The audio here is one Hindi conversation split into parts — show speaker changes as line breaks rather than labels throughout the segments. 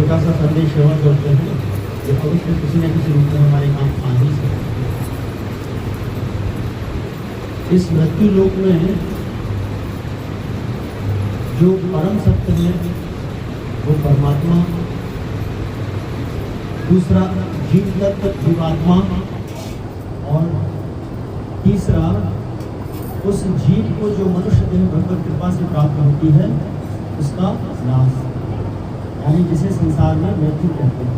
छोटा सा संदेश सेवा करते हैं जो अवश्य किसी न किसी रूप में हमारे काम आ ही सकते हैं। इस मृत्यु लोक में जो परम सत्य है वो परमात्मा, दूसरा जीव तत्व जीवात्मा, और तीसरा उस जीव को जो मनुष्य देह भगवत कृपा से प्राप्त होती है उसका नाश, यानी जिसे संसार में मृत्यु कहते हैं।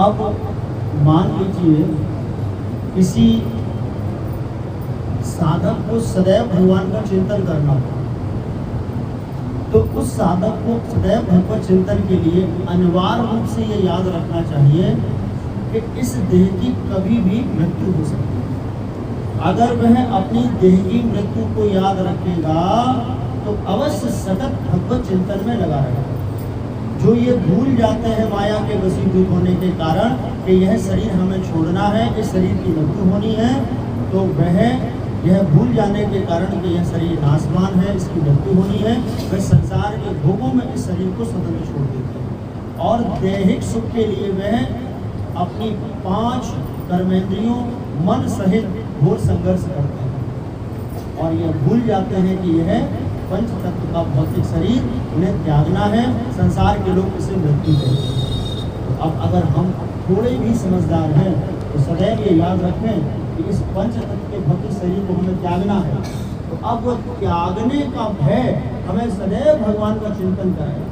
अब मान लीजिए किसी साधक को सदैव भगवान का चिंतन करना हो, तो उस साधक को सदैव भगवत चिंतन के लिए अनिवार्य रूप से ये याद रखना चाहिए कि इस देह की कभी भी मृत्यु हो सकती है। अगर वह अपनी देह की मृत्यु को याद रखेगा तो अवश्य सतत भगवत चिंतन में लगा रहेगा। जो ये भूल जाते हैं माया के वशीभूत होने के कारण कि यह शरीर हमें छोड़ना है, इस शरीर की मृत्यु होनी है, तो वह यह भूल जाने के कारण कि यह शरीर नाशवान है, इसकी मृत्यु होनी है, वह संसार के भोगों में इस शरीर को स्वतंत्र छोड़ देते हैं और दैहिक सुख के लिए वह अपनी 5 कर्मेंद्रियों मन सहित घोर संघर्ष करते हैं और यह भूल जाते हैं कि यह पंच तत्व का भौतिक शरीर उन्हें त्यागना है। संसार के लोग इसे मृत्यु कहते हैं। तो अब अगर हम थोड़े भी समझदार हैं तो सदैव ये याद रखें कि इस पंच तत्व के भौतिक शरीर को हमें त्यागना है। तो अब वो त्यागने का भय हमें सदैव भगवान का चिंतन कराए,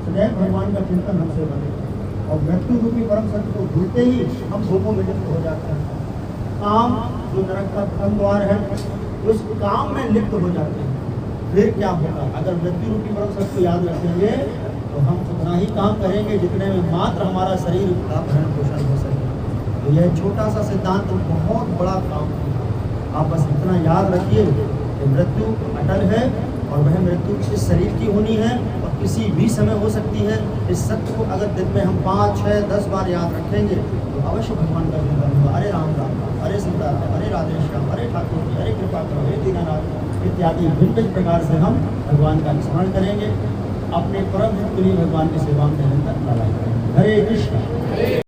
सदैव भगवान का चिंतन हमसे बने, और मृत्यु रूपी परम सत्य को भूलते ही हम भोगों में लिप्त हो जाते हैं। काम जो नरक का प्रथम द्वार है उस काम में लिप्त हो जाते हैं। फिर क्या होगा? अगर मृत्यु रूपी परम सत्य को याद रखेंगे तो हम उतना ही काम करेंगे जितने में मात्र हमारा शरीर का भरण पोषण हो सके। तो यह छोटा सा सिद्धांत बहुत बड़ा काम है। आप बस इतना याद रखिए कि मृत्यु अटल है और वह मृत्यु इस शरीर की होनी है और किसी भी समय हो सकती है। इस सत्य को अगर दिन में हम 5, 6, 10 बार याद रखेंगे तो अवश्य भगवान का चिंतन होगा। अरे राम राम, अरे सीताराम, अरे राधे श्याम, अरे ठाकुर जी, अरे कृपा करो, अरे दीनानाथ इत्यादि भिन्न प्रकार से हम भगवान का स्मरण करेंगे। अपने परम हित के लिए भगवान की सेवा में निरंतर लड़ाई करेंगे। हरे कृष्ण।